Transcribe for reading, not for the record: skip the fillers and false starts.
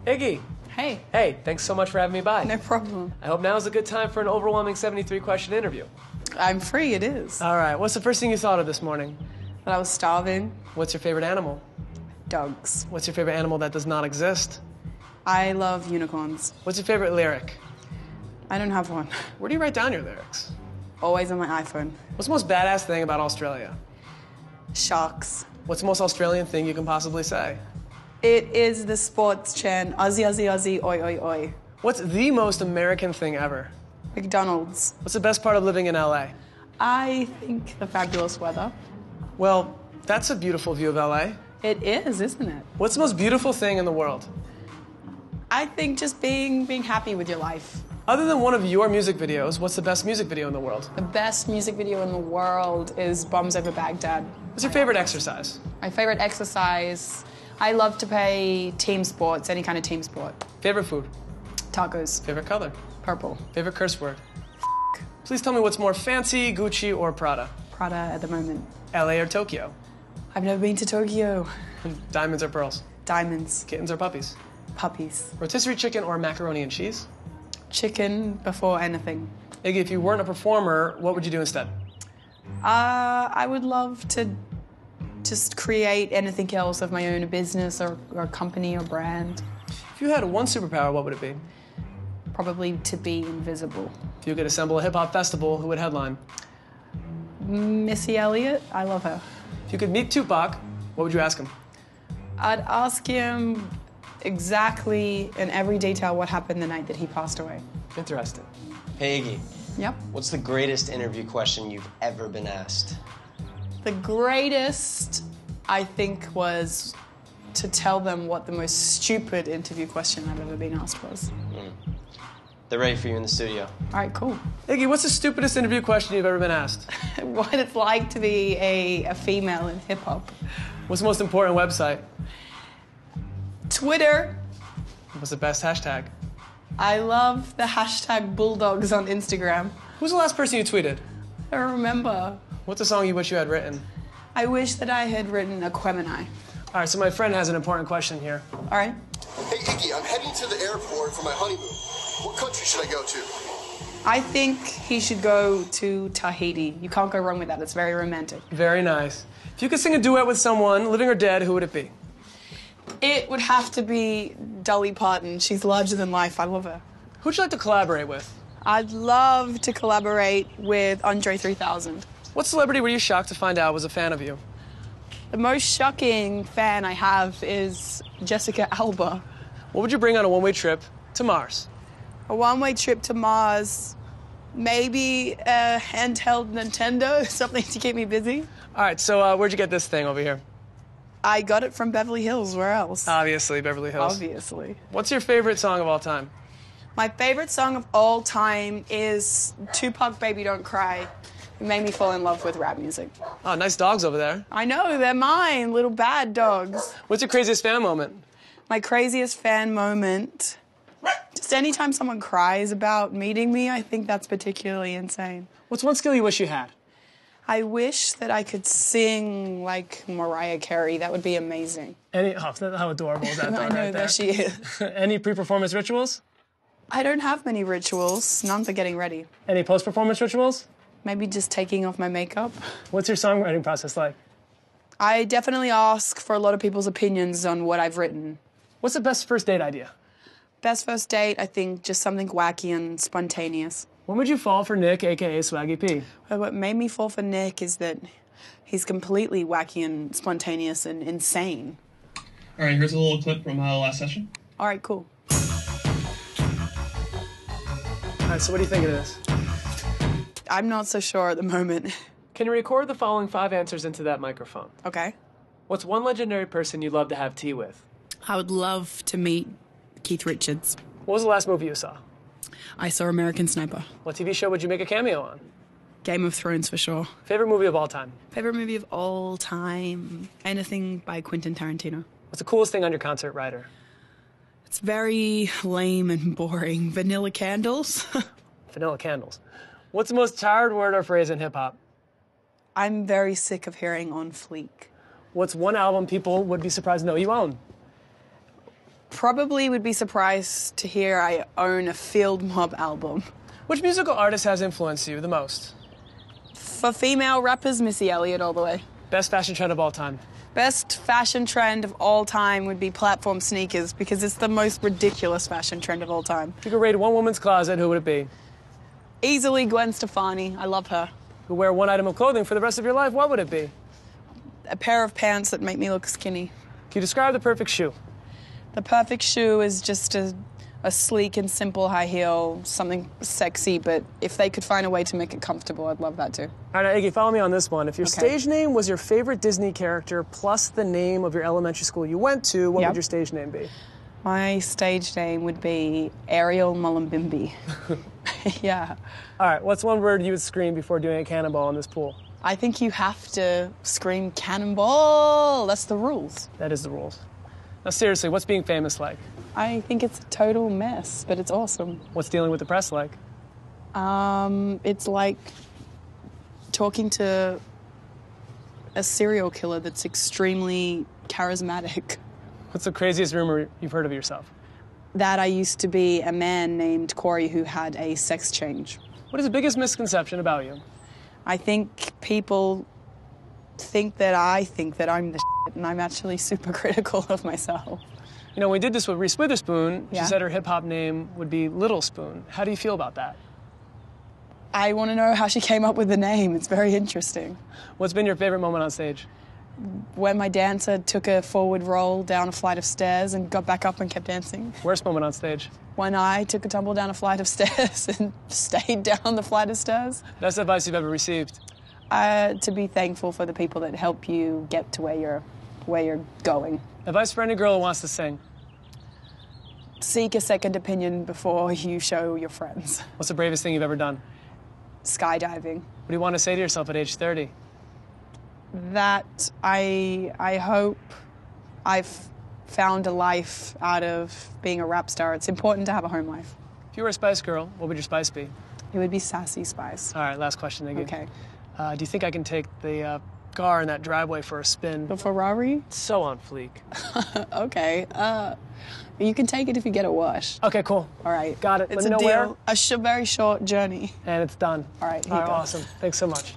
Iggy. Hey. Hey, thanks so much for having me by. No problem. I hope now is a good time for an overwhelming 73-question interview. I'm free, it is. All right, what's the first thing you thought of this morning? But I was starving. What's your favorite animal? Dogs. What's your favorite animal that does not exist? I love unicorns. What's your favorite lyric? I don't have one. Where do you write down your lyrics? Always on my iPhone. What's the most badass thing about Australia? Sharks. What's the most Australian thing you can possibly say? It is the sports chant, Aussie, Aussie, Aussie, oi, oi, oi. What's the most American thing ever? McDonald's. What's the best part of living in LA? I think the fabulous weather. Well, that's a beautiful view of LA. It is, isn't it? What's the most beautiful thing in the world? I think just being happy with your life. Other than one of your music videos, what's the best music video in the world? The best music video in the world is Bombs Over Baghdad. What's your favorite exercise? My favorite exercise, I love to play team sports, any kind of team sport. Favorite food? Tacos. Favorite color? Purple. Favorite curse word? Please tell me what's more fancy, Gucci or Prada? Prada at the moment. LA or Tokyo? I've never been to Tokyo. Diamonds or pearls? Diamonds. Kittens or puppies? Puppies. Rotisserie chicken or macaroni and cheese? Chicken before anything. Iggy, if you weren't a performer, what would you do instead? I would love to just create anything else of my own, a business or a company or brand. If you had one superpower, what would it be? Probably to be invisible. If you could assemble a hip-hop festival, who would headline? Missy Elliott, I love her. If you could meet Tupac, what would you ask him? I'd ask him exactly in every detail what happened the night that he passed away. Interesting. Hey, Iggy. Yep. What's the greatest interview question you've ever been asked? The greatest, I think, was to tell them what the most stupid interview question I've ever been asked was. They're ready for you in the studio. All right, cool. Iggy, what's the stupidest interview question you've ever been asked? What it's like to be a female in hip-hop. What's the most important website? Twitter. What's the best hashtag? I love the hashtag bulldogs on Instagram. Who's the last person you tweeted? I don't remember. What's a song you wish you had written? I wish that I had written Aquemini. All right, so my friend has an important question here. All right. Hey, Iggy, I'm heading to the airport for my honeymoon. What country should I go to? I think he should go to Tahiti. You can't go wrong with that. It's very romantic. Very nice. If you could sing a duet with someone, living or dead, who would it be? It would have to be Dolly Parton. She's larger than life. I love her. Who'd you like to collaborate with? I'd love to collaborate with Andre 3000. What celebrity were you shocked to find out was a fan of you? The most shocking fan I have is Jessica Alba. What would you bring on a one-way trip to Mars? A one-way trip to Mars, maybe a handheld Nintendo, something to keep me busy. All right, so where'd you get this thing over here? I got it from Beverly Hills. Where else? Obviously, Beverly Hills. Obviously. What's your favorite song of all time? My favorite song of all time is Tupac, Baby Don't Cry. It made me fall in love with rap music. Oh, nice dogs over there. I know, they're mine, little bad dogs. What's your craziest fan moment? My craziest fan moment, just anytime someone cries about meeting me, I think that's particularly insane. What's one skill you wish you had? I wish that I could sing like Mariah Carey. That would be amazing. How adorable is that? I know, right there she is. Any pre-performance rituals? I don't have many rituals. None for getting ready. Any post-performance rituals? Maybe just taking off my makeup. What's your songwriting process like? I definitely ask for a lot of people's opinions on what I've written. What's the best first date idea? Best first date, I think just something wacky and spontaneous. When would you fall for Nick, a.k.a. Swaggy P? Well, what made me fall for Nick is that he's completely wacky and spontaneous and insane. All right, here's a little clip from last session. All right, cool. All right, so what do you think of this? I'm not so sure at the moment. Can you record the following 5 answers into that microphone? Okay. What's one legendary person you'd love to have tea with? I would love to meet Keith Richards. What was the last movie you saw? I saw American Sniper. What TV show would you make a cameo on? Game of Thrones for sure. Favorite movie of all time? Favorite movie of all time? Anything by Quentin Tarantino. What's the coolest thing on your concert rider? It's very lame and boring. Vanilla candles. Vanilla candles. What's the most tired word or phrase in hip-hop? I'm very sick of hearing on fleek. What's one album people would be surprised to know you own? probably would be surprised to hear I own a Field Mob album. Which musical artist has influenced you the most? For female rappers, Missy Elliott all the way. Best fashion trend of all time? Best fashion trend of all time would be platform sneakers because it's the most ridiculous fashion trend of all time. If you could rate one woman's closet, who would it be? Easily Gwen Stefani. I love her. If you wear one item of clothing for the rest of your life, what would it be? A pair of pants that make me look skinny. Can you describe the perfect shoe? The perfect shoe is just a sleek and simple high heel, something sexy, but if they could find a way to make it comfortable, I'd love that too. All right, now, Iggy, follow me on this one. If your stage name was your favorite Disney character plus the name of your elementary school you went to, what would your stage name be? My stage name would be Ariel Mullumbimby. Yeah. All right, what's one word you would scream before doing a cannonball in this pool? I think you have to scream cannonball. That's the rules. That is the rules. Now, seriously, what's being famous like? I think it's a total mess, but it's awesome. What's dealing with the press like? It's like talking to a serial killer that's extremely charismatic. What's the craziest rumor you've heard of yourself? That I used to be a man named Corey who had a sex change. What is the biggest misconception about you? I think people think that I'm the shit, and I'm actually super critical of myself. You know, when we did this with Reese Witherspoon, Yeah. she said her hip-hop name would be Little Spoon. How do you feel about that? I want to know how she came up with the name. It's very interesting. What's been your favorite moment on stage? When my dancer took a forward roll down a flight of stairs and got back up and kept dancing. Worst moment on stage? When I took a tumble down a flight of stairs and stayed down the flight of stairs. Best advice you've ever received? To be thankful for the people that help you get to where you're going. Advice for any girl who wants to sing? Seek a second opinion before you show your friends. What's the bravest thing you've ever done? Skydiving. What do you want to say to yourself at age 30? That I hope I've found a life out of being a rap star. It's important to have a home life. If you were a Spice Girl, what would your spice be? It would be Sassy Spice. All right, last question, Iggy. Okay. Do you think I can take the car in that driveway for a spin? The Ferrari? So on fleek. Okay. You can take it if you get a wash. Okay, cool. All right. Got it. It's Let me a know deal. where. Very short journey. And it's done. All right, here you go. Awesome. Thanks so much.